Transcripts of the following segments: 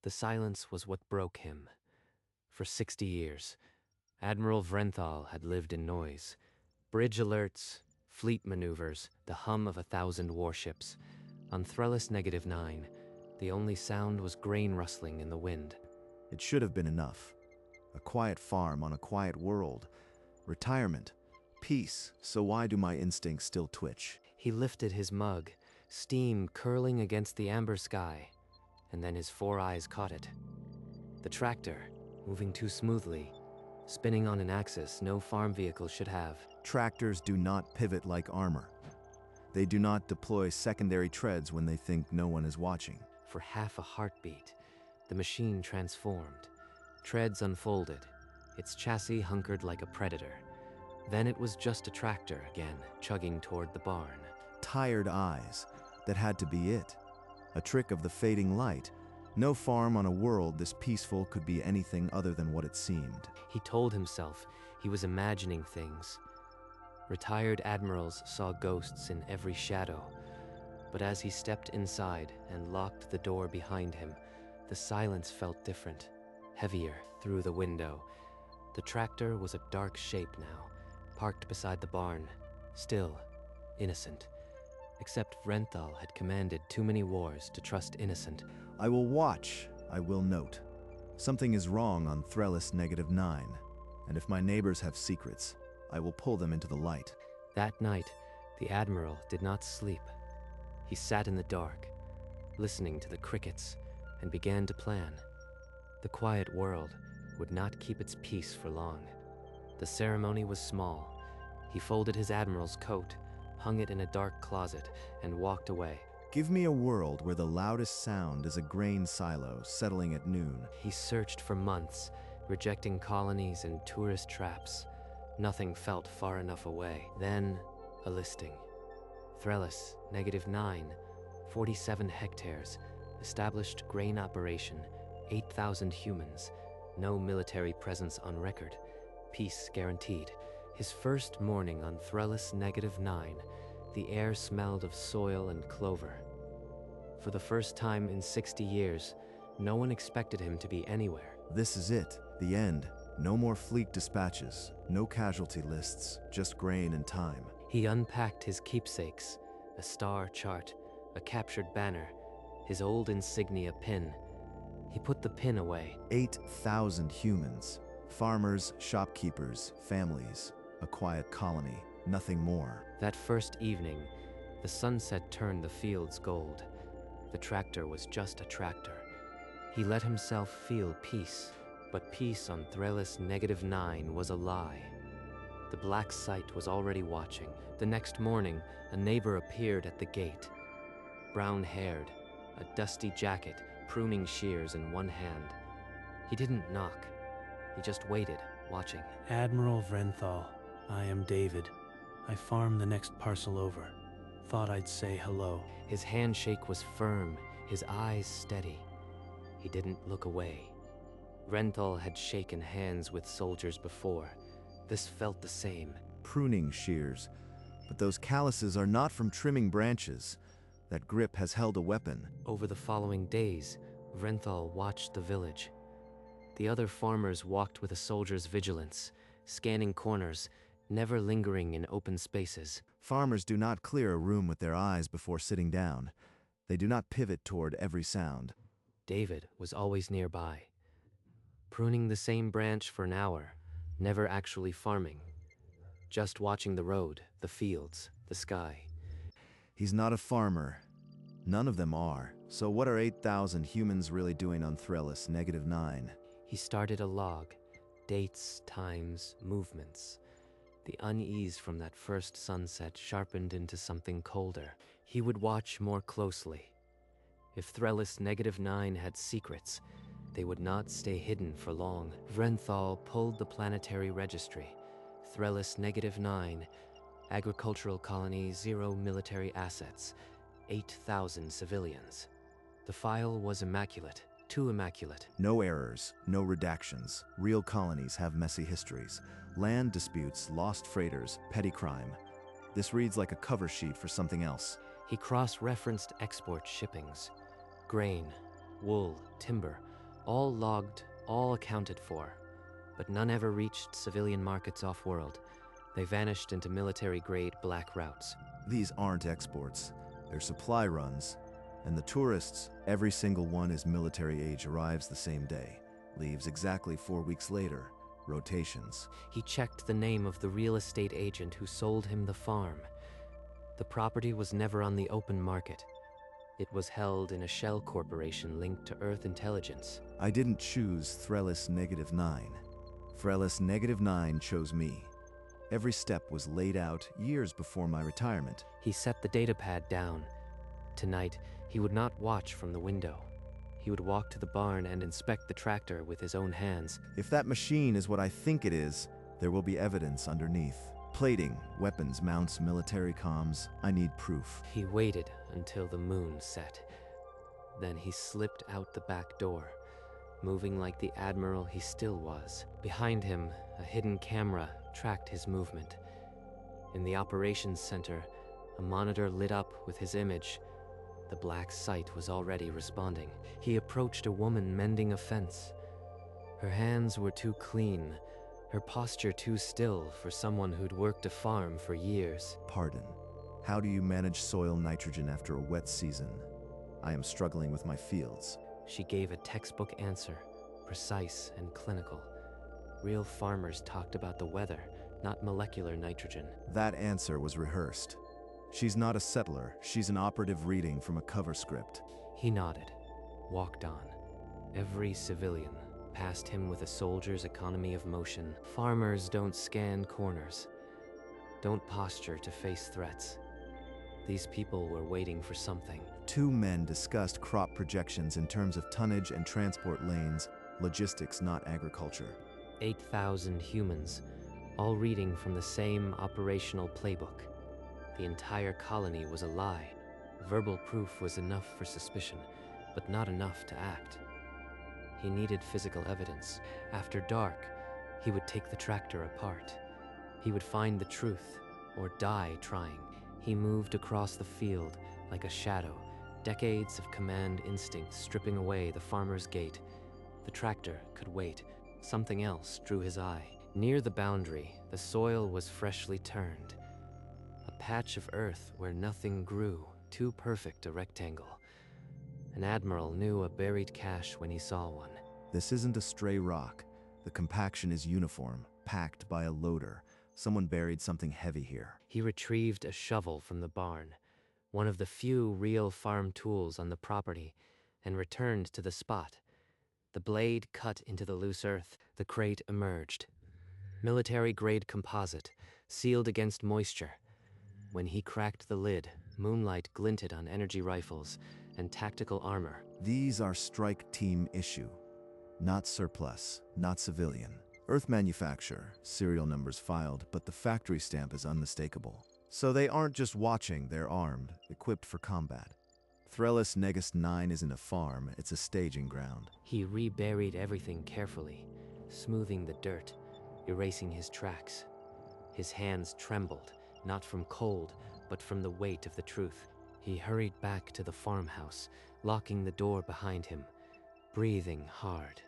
The silence was what broke him. For 60 years, Admiral Vrenthal had lived in noise. Bridge alerts, fleet maneuvers, the hum of 1,000 warships. On Threllis -9, the only sound was grain rustling in the wind. It should have been enough. A quiet farm on a quiet world. Retirement. Peace. So why do my instincts still twitch? He lifted his mug, steam curling against the amber sky, and then his 4 eyes caught it. The tractor, moving too smoothly, spinning on an axis no farm vehicle should have. Tractors do not pivot like armor. They do not deploy secondary treads when they think no one is watching. For half a heartbeat, the machine transformed. Treads unfolded, its chassis hunkered like a predator. Then it was just a tractor again, chugging toward the barn. Tired eyes. That had to be it. A trick of the fading light. No farm on a world this peaceful could be anything other than what it seemed. He told himself he was imagining things. Retired admirals saw ghosts in every shadow. But as he stepped inside and locked the door behind him, the silence felt different, heavier through the window. The tractor was a dark shape now, parked beside the barn, still, innocent. Except Vrenthal had commanded too many wars to trust innocent. I will watch, I will note. Something is wrong on Threllis -9, and if my neighbors have secrets, I will pull them into the light. That night, the Admiral did not sleep. He sat in the dark, listening to the crickets, and began to plan. The quiet world would not keep its peace for long. The ceremony was small. He folded his admiral's coat, hung it in a dark closet, and walked away. Give me a world where the loudest sound is a grain silo settling at noon. He searched for months, rejecting colonies and tourist traps. Nothing felt far enough away. Then, a listing. Threllis, -9, 47 hectares, established grain operation, 8,000 humans, no military presence on record, peace guaranteed. His first morning on Threllis -9, the air smelled of soil and clover. For the first time in 60 years, no one expected him to be anywhere. This is it, the end. No more fleet dispatches, no casualty lists, just grain and time. He unpacked his keepsakes, a star chart, a captured banner, his old insignia pin. He put the pin away. 8,000 humans, farmers, shopkeepers, families, a quiet colony, nothing more. That first evening, the sunset turned the fields gold. The tractor was just a tractor. He let himself feel peace, but peace on Threllis -9 was a lie. The black sight was already watching. The next morning, a neighbor appeared at the gate. Brown-haired, a dusty jacket, pruning shears in one hand. He didn't knock. He just waited, watching. Admiral Vrenthal, I am David. I farm the next parcel over. Thought I'd say hello. His handshake was firm, his eyes steady. He didn't look away. Vrenthal had shaken hands with soldiers before. This felt the same. Pruning shears. But those calluses are not from trimming branches. That grip has held a weapon. Over the following days, Vrenthal watched the village. The other farmers walked with a soldier's vigilance, scanning corners, never lingering in open spaces. Farmers do not clear a room with their eyes before sitting down. They do not pivot toward every sound. David was always nearby, pruning the same branch for an hour, never actually farming, just watching the road, the fields, the sky. He's not a farmer. None of them are. So what are 8,000 humans really doing on Threllis -9? He started a log, dates, times, movements. The unease from that first sunset sharpened into something colder. He would watch more closely. If Threllis -9 had secrets, they would not stay hidden for long. Vrenthal pulled the planetary registry. Threllis -9, agricultural colony, 0 military assets, 8,000 civilians. The file was immaculate, too immaculate. No errors, no redactions. Real colonies have messy histories. Land disputes, lost freighters, petty crime. This reads like a cover sheet for something else. He cross-referenced export shippings. Grain, wool, timber, All logged, all accounted for, but none ever reached civilian markets off-world. They vanished into military-grade black routes. These aren't exports, they're supply runs. And the tourists, every single one is military age, arrives the same day, leaves exactly 4 weeks later. Rotations. He checked the name of the real estate agent who sold him the farm. The property was never on the open market. It was held in a shell corporation linked to Earth intelligence. I didn't choose Threllis -9. Threllis -9 chose me. Every step was laid out years before my retirement. He set the datapad down. Tonight, he would not watch from the window. He would walk to the barn and inspect the tractor with his own hands. If that machine is what I think it is, there will be evidence underneath. Plating, weapons, mounts, military comms. I need proof. He waited until the moon set. Then he slipped out the back door, moving like the Admiral he still was. Behind him, a hidden camera tracked his movement. In the operations center, a monitor lit up with his image. The black site was already responding. He approached a woman mending a fence. Her hands were too clean, her posture too still for someone who'd worked a farm for years. Pardon. How do you manage soil nitrogen after a wet season? I am struggling with my fields. She gave a textbook answer, precise and clinical. Real farmers talked about the weather, not molecular nitrogen. That answer was rehearsed. She's not a settler, she's an operative reading from a cover script. He nodded, walked on. Every civilian passed him with a soldier's economy of motion. Farmers don't scan corners, don't posture to face threats. These people were waiting for something. 2 men discussed crop projections in terms of tonnage and transport lanes, logistics, not agriculture. 8,000 humans, all reading from the same operational playbook. The entire colony was a lie. Verbal proof was enough for suspicion, but not enough to act. He needed physical evidence. After dark, he would take the tractor apart. He would find the truth, or die trying. He moved across the field like a shadow, decades of command instinct stripping away the farmer's gait. The tractor could wait. Something else drew his eye. Near the boundary, the soil was freshly turned. A patch of earth where nothing grew, too perfect a rectangle. An admiral knew a buried cache when he saw one. This isn't a stray rock. The compaction is uniform, packed by a loader. Someone buried something heavy here. He retrieved a shovel from the barn, one of the few real farm tools on the property, and returned to the spot. The blade cut into the loose earth. The crate emerged. Military-grade composite, sealed against moisture. When he cracked the lid, moonlight glinted on energy rifles and tactical armor. These are strike team issue. Not surplus, not civilian. Earth manufacture, serial numbers filed, but the factory stamp is unmistakable. So they aren't just watching, they're armed, equipped for combat. Threllis -9 isn't a farm, it's a staging ground. He reburied everything carefully, smoothing the dirt, erasing his tracks. His hands trembled, not from cold, but from the weight of the truth. He hurried back to the farmhouse, locking the door behind him, breathing hard.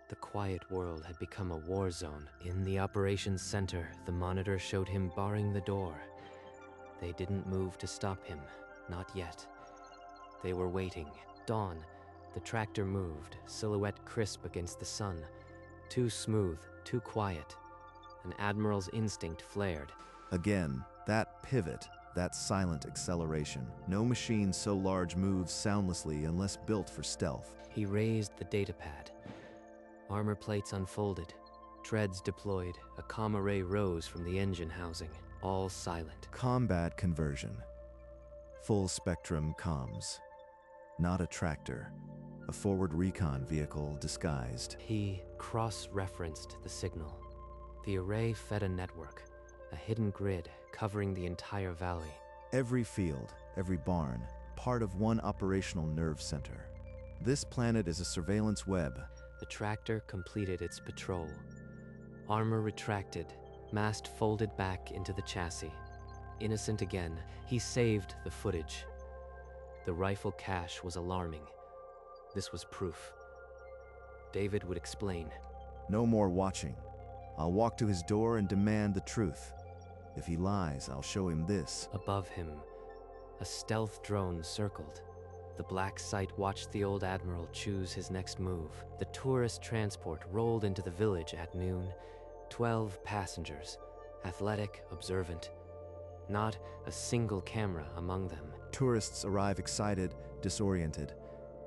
The quiet world had become a war zone. In the operations center, the monitor showed him barring the door. They didn't move to stop him, not yet. They were waiting. Dawn, the tractor moved, silhouette crisp against the sun. Too smooth, too quiet. An admiral's instinct flared. Again, that pivot, that silent acceleration. No machine so large moves soundlessly unless built for stealth. He raised the datapad. Armor plates unfolded, treads deployed, a comm array rose from the engine housing, all silent. Combat conversion. Full spectrum comms. Not a tractor. A forward recon vehicle disguised. He cross-referenced the signal. The array fed a network, a hidden grid covering the entire valley. Every field, every barn, part of one operational nerve center. This planet is a surveillance web. The tractor completed its patrol. Armor retracted, mast folded back into the chassis. Innocent again, he saved the footage. The rifle cache was alarming. This was proof. David would explain. No more watching. I'll walk to his door and demand the truth. If he lies, I'll show him this. Above him, a stealth drone circled. The black sight watched the old Admiral choose his next move. The tourist transport rolled into the village at noon. 12 passengers, athletic, observant. Not a single camera among them. Tourists arrive excited, disoriented.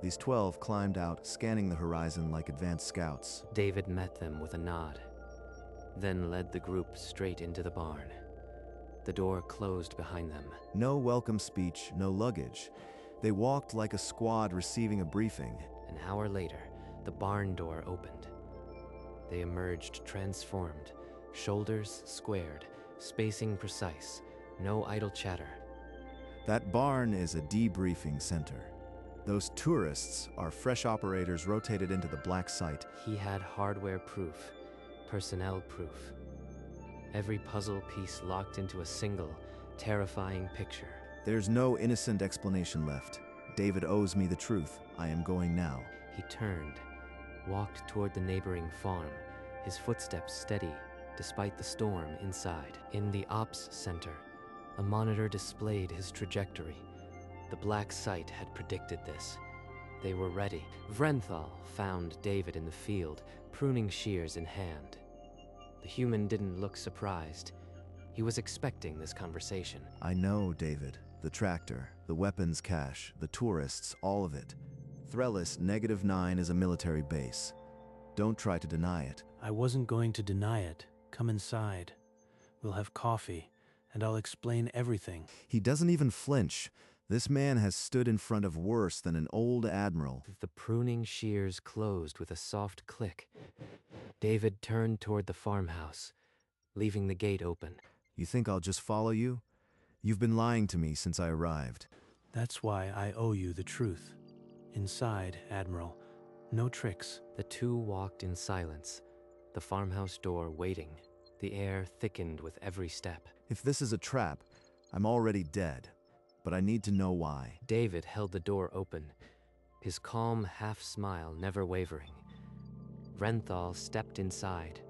These 12 climbed out, scanning the horizon like advanced scouts. David met them with a nod, then led the group straight into the barn. The door closed behind them. No welcome speech, no luggage. They walked like a squad receiving a briefing. An hour later, the barn door opened. They emerged transformed, shoulders squared, spacing precise, no idle chatter. That barn is a debriefing center. Those tourists are fresh operators rotated into the black site. He had hardware proof, personnel proof. Every puzzle piece locked into a single, terrifying picture. There's no innocent explanation left. David owes me the truth. I am going now. He turned, walked toward the neighboring farm, his footsteps steady despite the storm inside. In the ops center, a monitor displayed his trajectory. The black site had predicted this. They were ready. Vrenthal found David in the field, pruning shears in hand. The human didn't look surprised. He was expecting this conversation. I know, David. The tractor, the weapons cache, the tourists, all of it. Threllis -9 is a military base. Don't try to deny it. I wasn't going to deny it. Come inside. We'll have coffee, and I'll explain everything. He doesn't even flinch. This man has stood in front of worse than an old admiral. The pruning shears closed with a soft click. David turned toward the farmhouse, leaving the gate open. You think I'll just follow you? You've been lying to me since I arrived. That's why I owe you the truth. Inside, Admiral. No tricks. The two walked in silence, the farmhouse door waiting. The air thickened with every step. If this is a trap, I'm already dead. But I need to know why. David held the door open, his calm half-smile never wavering. Vrenthal stepped inside.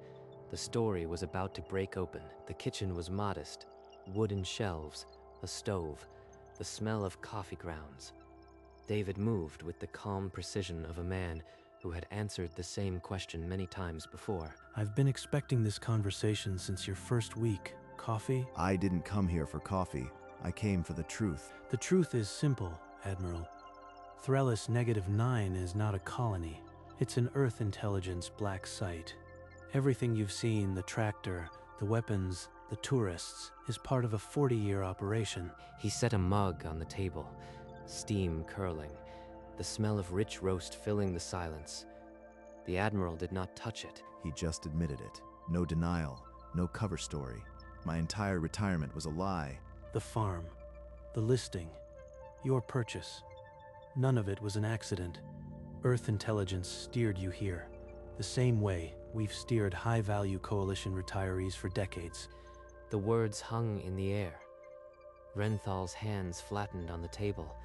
The story was about to break open. The kitchen was modest. Wooden shelves, a stove, the smell of coffee grounds. David moved with the calm precision of a man who had answered the same question many times before. I've been expecting this conversation since your first week. Coffee? I didn't come here for coffee. I came for the truth. The truth is simple, Admiral. Threllis -9 is not a colony. It's an Earth intelligence black site. Everything you've seen, the tractor, the weapons, the tourists, is part of a 40-year operation. He set a mug on the table, steam curling, the smell of rich roast filling the silence. The Admiral did not touch it. He just admitted it. No denial, no cover story. My entire retirement was a lie. The farm, the listing, your purchase. None of it was an accident. Earth intelligence steered you here, the same way we've steered high-value coalition retirees for decades. The words hung in the air. Renthal's hands flattened on the table,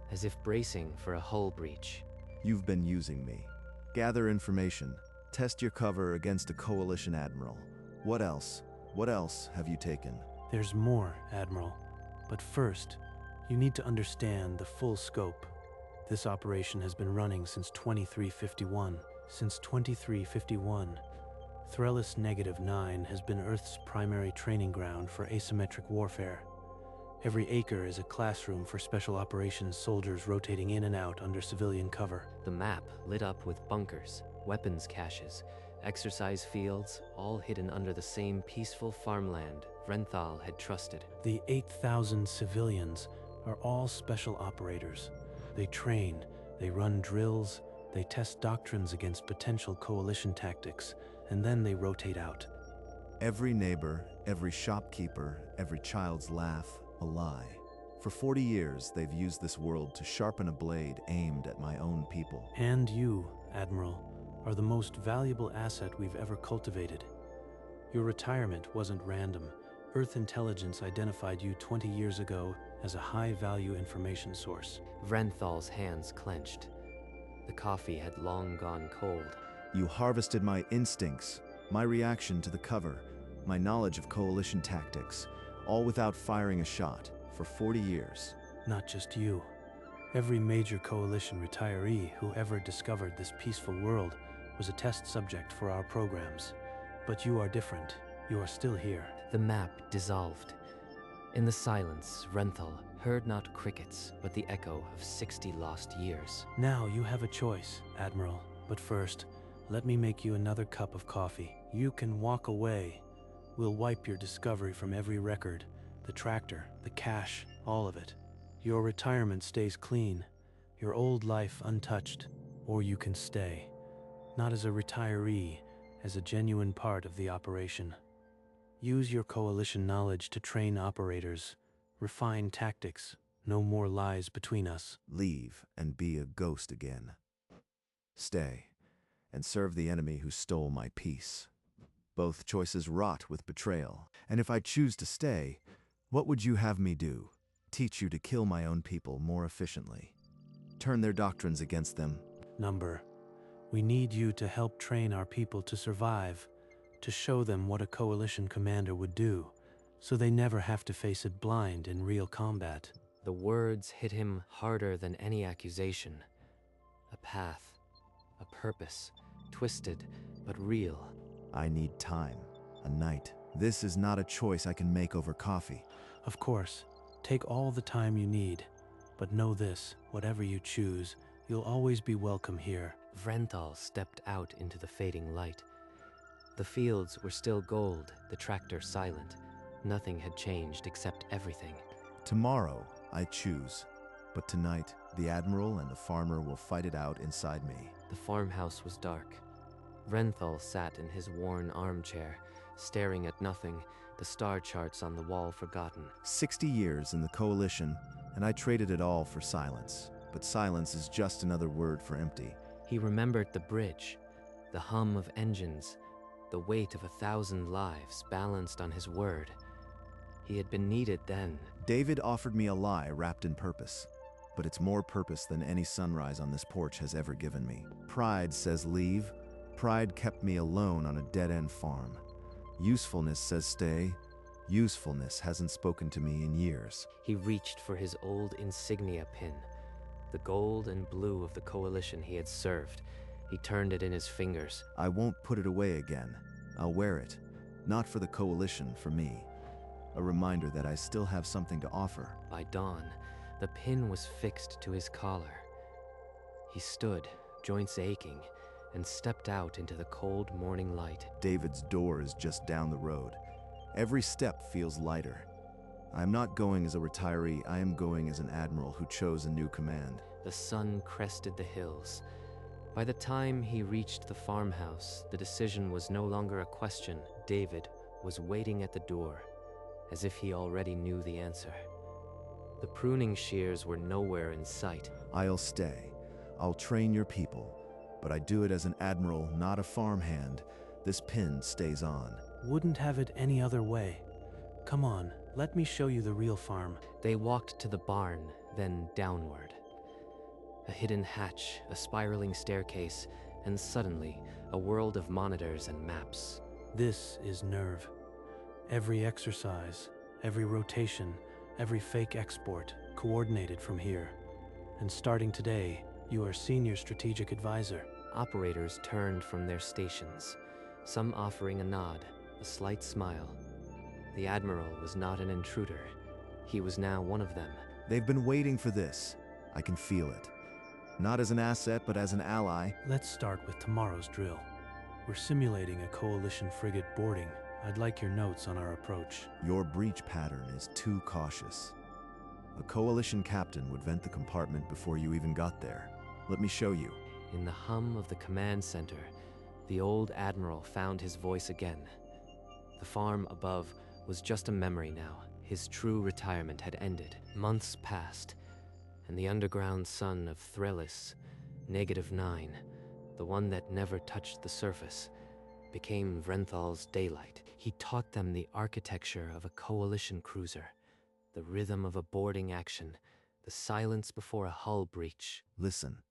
as if bracing for a hull breach. You've been using me. Gather information. Test your cover against a coalition admiral. What else? What else have you taken? There's more, Admiral. But first, you need to understand the full scope. This operation has been running since 2351. Since 2351, Threllis -9 has been Earth's primary training ground for asymmetric warfare. Every acre is a classroom for special operations soldiers rotating in and out under civilian cover. The map lit up with bunkers, weapons caches, exercise fields, all hidden under the same peaceful farmland Vrenthal had trusted. The 8,000 civilians are all special operators. They train, they run drills, they test doctrines against potential coalition tactics, and then they rotate out. Every neighbor, every shopkeeper, every child's laugh, a lie. For 40 years, they've used this world to sharpen a blade aimed at my own people. And you, Admiral, are the most valuable asset we've ever cultivated. Your retirement wasn't random. Earth intelligence identified you 20 years ago as a high-value information source. Vrenthal's hands clenched. The coffee had long gone cold. You harvested my instincts, my reaction to the cover, my knowledge of coalition tactics, all without firing a shot, for 40 years. Not just you. Every major coalition retiree who ever discovered this peaceful world was a test subject for our programs. But you are different. You are still here. The map dissolved. In the silence, Renthal heard not crickets, but the echo of 60 lost years. Now you have a choice, Admiral. But first, let me make you another cup of coffee. You can walk away. We'll wipe your discovery from every record. The tractor, the cash, all of it. Your retirement stays clean, your old life untouched. Or you can stay. Not as a retiree, as a genuine part of the operation. Use your coalition knowledge to train operators, refine tactics. No more lies between us. Leave and be a ghost again. Stay and serve the enemy who stole my peace. Both choices rot with betrayal. And if I choose to stay, what would you have me do? Teach you to kill my own people more efficiently. Turn their doctrines against them. Number, we need you to help train our people to survive, to show them what a coalition commander would do, so they never have to face it blind in real combat. The words hit him harder than any accusation. A path, a purpose, twisted but real. I need time, a night. This is not a choice I can make over coffee. Of course, take all the time you need, but know this, whatever you choose, you'll always be welcome here. Vrenthal stepped out into the fading light. The fields were still gold, the tractor silent. Nothing had changed except everything. Tomorrow, I choose. But tonight, the Admiral and the farmer will fight it out inside me. The farmhouse was dark. Vrenthal sat in his worn armchair, staring at nothing, the star charts on the wall forgotten. 60 years in the coalition, and I traded it all for silence. But silence is just another word for empty. He remembered the bridge, the hum of engines, the weight of 1,000 lives balanced on his word. He had been needed then. David offered me a lie wrapped in purpose, but it's more purpose than any sunrise on this porch has ever given me. Pride says leave. Pride kept me alone on a dead-end farm. Usefulness says stay. Usefulness hasn't spoken to me in years. He reached for his old insignia pin, the gold and blue of the coalition he had served. He turned it in his fingers. I won't put it away again. I'll wear it. Not for the coalition, for me. A reminder that I still have something to offer. By dawn, the pin was fixed to his collar. He stood, joints aching, and stepped out into the cold morning light. David's door is just down the road. Every step feels lighter. I am not going as a retiree, I am going as an admiral who chose a new command. The sun crested the hills. By the time he reached the farmhouse, the decision was no longer a question. David was waiting at the door, as if he already knew the answer. The pruning shears were nowhere in sight. I'll stay. I'll train your people. But I do it as an admiral, not a farmhand. This pin stays on. Wouldn't have it any other way. Come on, let me show you the real farm. They walked to the barn, then downward. A hidden hatch, a spiraling staircase, and suddenly, a world of monitors and maps. This is nerve. Every exercise, every rotation, every fake export, coordinated from here. And starting today, you are Senior Strategic Advisor. Operators turned from their stations, some offering a nod, a slight smile. The Admiral was not an intruder. He was now one of them. They've been waiting for this. I can feel it. Not as an asset, but as an ally. Let's start with tomorrow's drill. We're simulating a coalition frigate boarding. I'd like your notes on our approach. Your breach pattern is too cautious. A coalition captain would vent the compartment before you even got there. Let me show you. In the hum of the command center, the old Admiral found his voice again. The farm above was just a memory now. His true retirement had ended. Months passed, and the underground sun of Threllis, -9, the one that never touched the surface, became Vrenthal's daylight. He taught them the architecture of a coalition cruiser, the rhythm of a boarding action, the silence before a hull breach. Listen.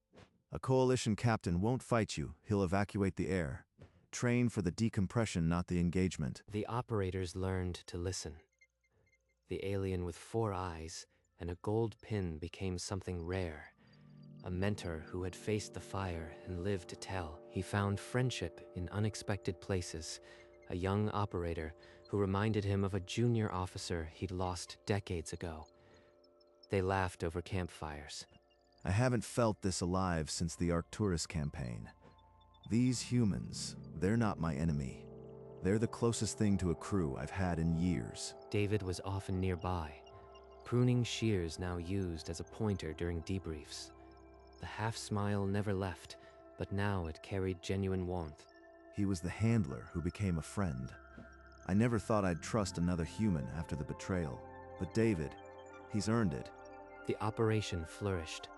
A coalition captain won't fight you, he'll evacuate the air. Train for the decompression, not the engagement. The operators learned to listen. The alien with 4 eyes and a gold pin became something rare. A mentor who had faced the fire and lived to tell. He found friendship in unexpected places. A young operator who reminded him of a junior officer he'd lost decades ago. They laughed over campfires. I haven't felt this alive since the Arcturus campaign. These humans, they're not my enemy. They're the closest thing to a crew I've had in years. David was often nearby, pruning shears now used as a pointer during debriefs. The half-smile never left, but now it carried genuine warmth. He was the handler who became a friend. I never thought I'd trust another human after the betrayal, but David, he's earned it. The operation flourished.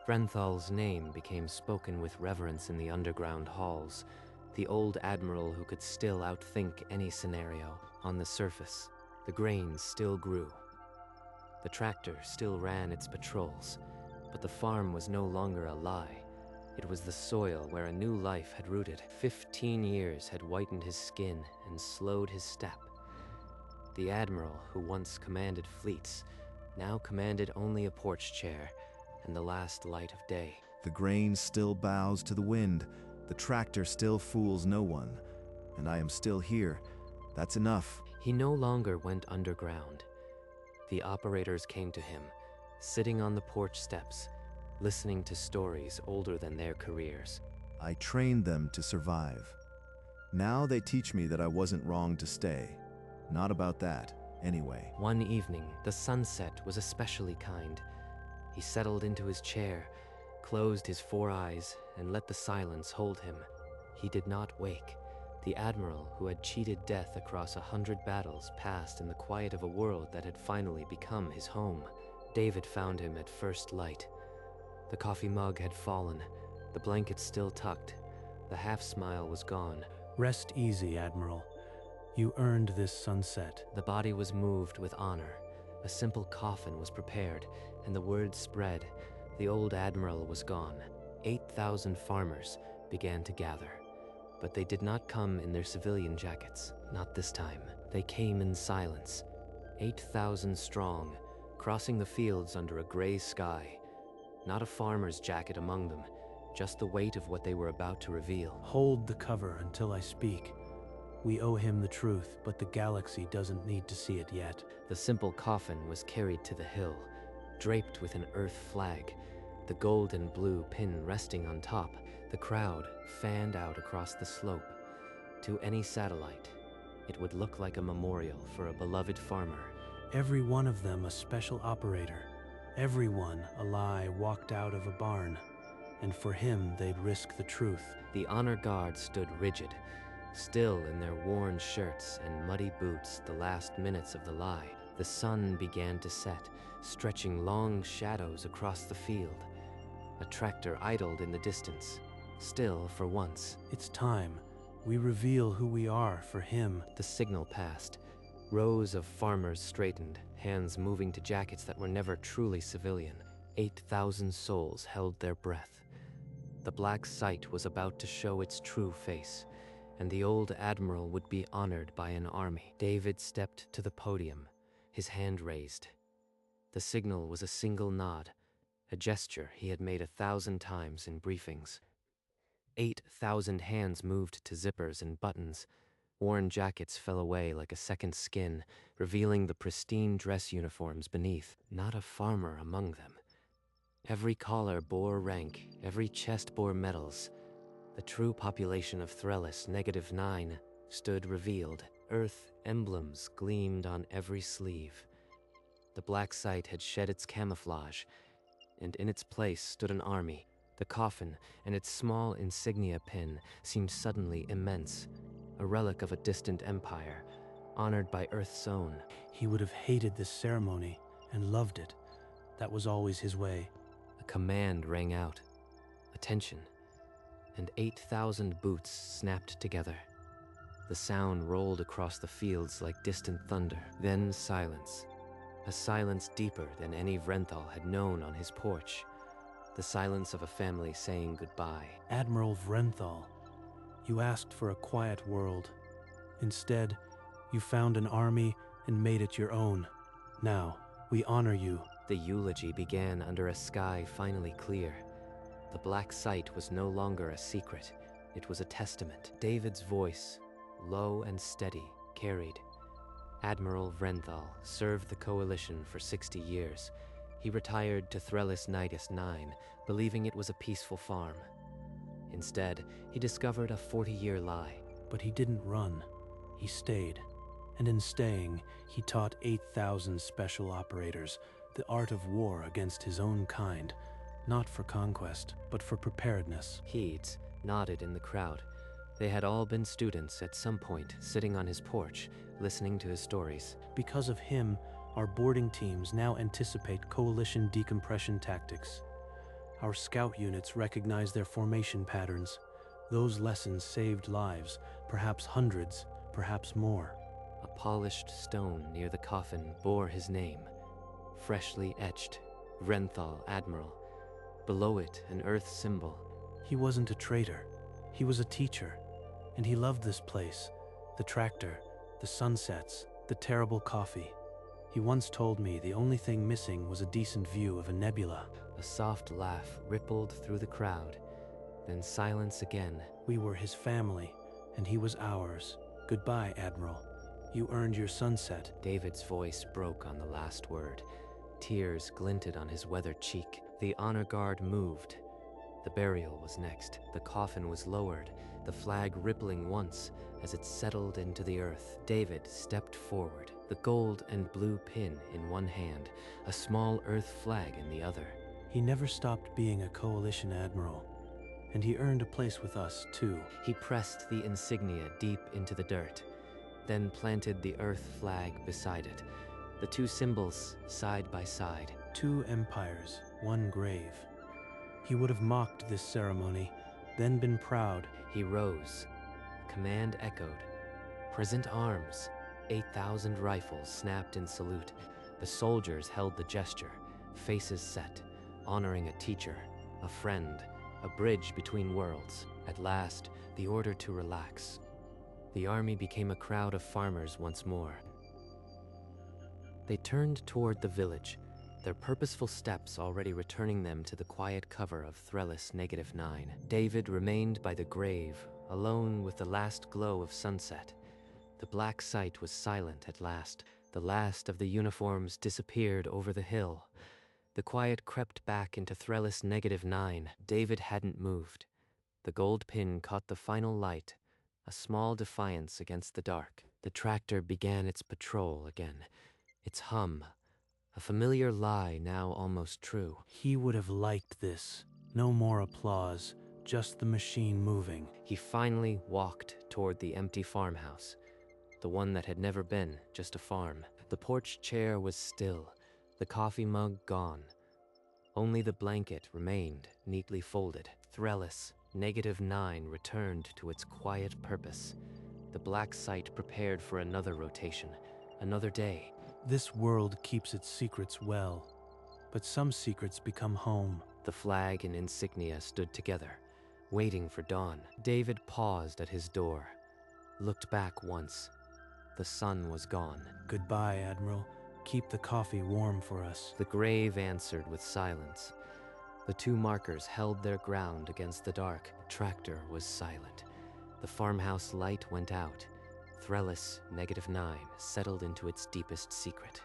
Frenthal's name became spoken with reverence in the underground halls, the old Admiral who could still outthink any scenario. On the surface, the grains still grew. The tractor still ran its patrols, but the farm was no longer a lie. It was the soil where a new life had rooted. 15 years had whitened his skin and slowed his step. The Admiral, who once commanded fleets, now commanded only a porch chair and the last light of day. The grain still bows to the wind, the tractor still fools no one, and I am still here. That's enough. He no longer went underground. The operators came to him, sitting on the porch steps, listening to stories older than their careers. I trained them to survive. Now they teach me that I wasn't wrong to stay. Not about that, anyway. One evening, the sunset was especially kind. He settled into his chair, closed his 4 eyes, and let the silence hold him. He did not wake. The Admiral, who had cheated death across 100 battles, passed in the quiet of a world that had finally become his home. David found him at first light. The coffee mug had fallen, the blanket still tucked. The half-smile was gone. Rest easy, Admiral. You earned this sunset. The body was moved with honor. A simple coffin was prepared, and the word spread. The old Admiral was gone. 8,000 farmers began to gather. But they did not come in their civilian jackets. Not this time. They came in silence. 8,000 strong, crossing the fields under a gray sky. Not a farmer's jacket among them, just the weight of what they were about to reveal. Hold the cover until I speak. We owe him the truth, but the galaxy doesn't need to see it yet. The simple coffin was carried to the hill, draped with an Earth flag, the gold and blue pin resting on top. The crowd fanned out across the slope. To any satellite, it would look like a memorial for a beloved farmer. Every one of them a special operator. Everyone a lie walked out of a barn. And for him, they'd risk the truth. The honor guard stood rigid, still in their worn shirts and muddy boots the last minutes of the lie. The sun began to set, stretching long shadows across the field. A tractor idled in the distance, still for once. It's time. We reveal who we are for him. The signal passed. Rows of farmers straightened, hands moving to jackets that were never truly civilian. 8,000 souls held their breath. The black sight was about to show its true face, and the old Admiral would be honored by an army. David stepped to the podium, his hand raised. The signal was a single nod, a gesture he had made 1,000 times in briefings. 8,000 hands moved to zippers and buttons. Worn jackets fell away like a second skin, revealing the pristine dress uniforms beneath. Not a farmer among them. Every collar bore rank, every chest bore medals. The true population of Threllis -9 stood revealed. Earth emblems gleamed on every sleeve. The black sight had shed its camouflage, and in its place stood an army. The coffin and its small insignia pin seemed suddenly immense, a relic of a distant empire, honored by Earth's own. He would have hated this ceremony and loved it. That was always his way. A command rang out. Attention. And 8,000 boots snapped together. The sound rolled across the fields like distant thunder. Then silence. A silence deeper than any Vrenthal had known on his porch. the silence of a family saying goodbye. Admiral Vrenthal, you asked for a quiet world. Instead, you found an army and made it your own. Now, we honor you. The eulogy began under a sky finally clear. The black site was no longer a secret. It was a testament. David's voice, low and steady, carried. Admiral Vrenthal served the Coalition for 60 years. He retired to Threllis Nidus 9, believing it was a peaceful farm. Instead, he discovered a 40-year lie. But he didn't run. He stayed. And in staying, he taught 8,000 special operators the art of war against his own kind, not for conquest, but for preparedness. Heeds nodded in the crowd. They had all been students at some point, sitting on his porch, listening to his stories. Because of him, our boarding teams now anticipate Coalition decompression tactics. Our scout units recognize their formation patterns. Those lessons saved lives, perhaps hundreds, perhaps more. A polished stone near the coffin bore his name, freshly etched, Vrenthal, Admiral. Below it, an earth symbol. He wasn't a traitor. He was a teacher. And he loved this place, the tractor, the sunsets, the terrible coffee. He once told me the only thing missing was a decent view of a nebula. A soft laugh rippled through the crowd, then silence again. We were his family, and he was ours. Goodbye, Admiral. You earned your sunset. David's voice broke on the last word. Tears glinted on his weathered cheek. The honor guard moved. The burial was next. The coffin was lowered, the flag rippling once as it settled into the earth. David stepped forward, the gold and blue pin in one hand, a small earth flag in the other. He never stopped being a Coalition admiral, and he earned a place with us, too. He pressed the insignia deep into the dirt, then planted the earth flag beside it, the two symbols side by side. 2 empires, 1 grave. He would have mocked this ceremony, then been proud. He rose. Command echoed. Present arms. 8,000 rifles snapped in salute. The soldiers held the gesture, faces set, honoring a teacher, a friend, a bridge between worlds. At last, the order to relax. The army became a crowd of farmers once more. They turned toward the village, their purposeful steps already returning them to the quiet cover of Threllis -9. David remained by the grave, alone with the last glow of sunset. The black site was silent at last. The last of the uniforms disappeared over the hill. The quiet crept back into Threllis -9. David hadn't moved. The gold pin caught the final light, a small defiance against the dark. The tractor began its patrol again, its hum, a familiar lie now almost true. He would have liked this. No more applause, just the machine moving. He finally walked toward the empty farmhouse, the one that had never been just a farm. The porch chair was still, the coffee mug gone. Only the blanket remained, neatly folded. Threllis -9 returned to its quiet purpose. The black site prepared for another rotation, another day. This world keeps its secrets well, but some secrets become home. The flag and insignia stood together, waiting for dawn. David paused at his door, looked back once. The sun was gone. Goodbye, Admiral. Keep the coffee warm for us. The grave answered with silence. The 2 markers held their ground against the dark. The tractor was silent. The farmhouse light went out. Threllis -9 settled into its deepest secret,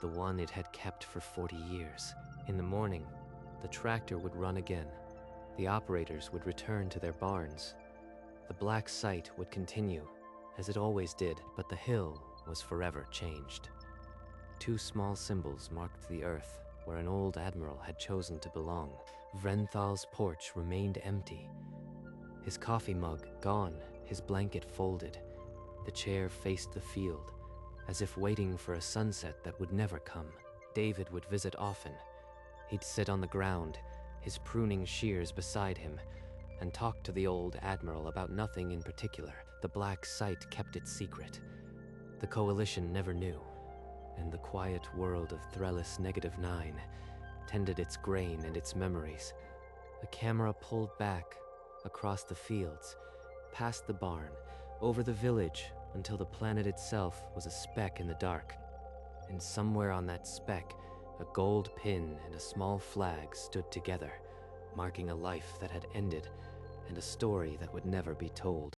the one it had kept for 40 years. In the morning, the tractor would run again. The operators would return to their barns. The black site would continue, as it always did, but the hill was forever changed. 2 small symbols marked the earth where an old admiral had chosen to belong. Vrenthal's porch remained empty. His coffee mug gone, his blanket folded. The chair faced the field, as if waiting for a sunset that would never come. David would visit often. He'd sit on the ground, his pruning shears beside him, and talk to the old admiral about nothing in particular. The black site kept its secret. The Coalition never knew, and the quiet world of Threllis -9 tended its grain and its memories. A camera pulled back, across the fields, past the barn, over the village, until the planet itself was a speck in the dark. And somewhere on that speck, a gold pin and a small flag stood together, marking a life that had ended and a story that would never be told.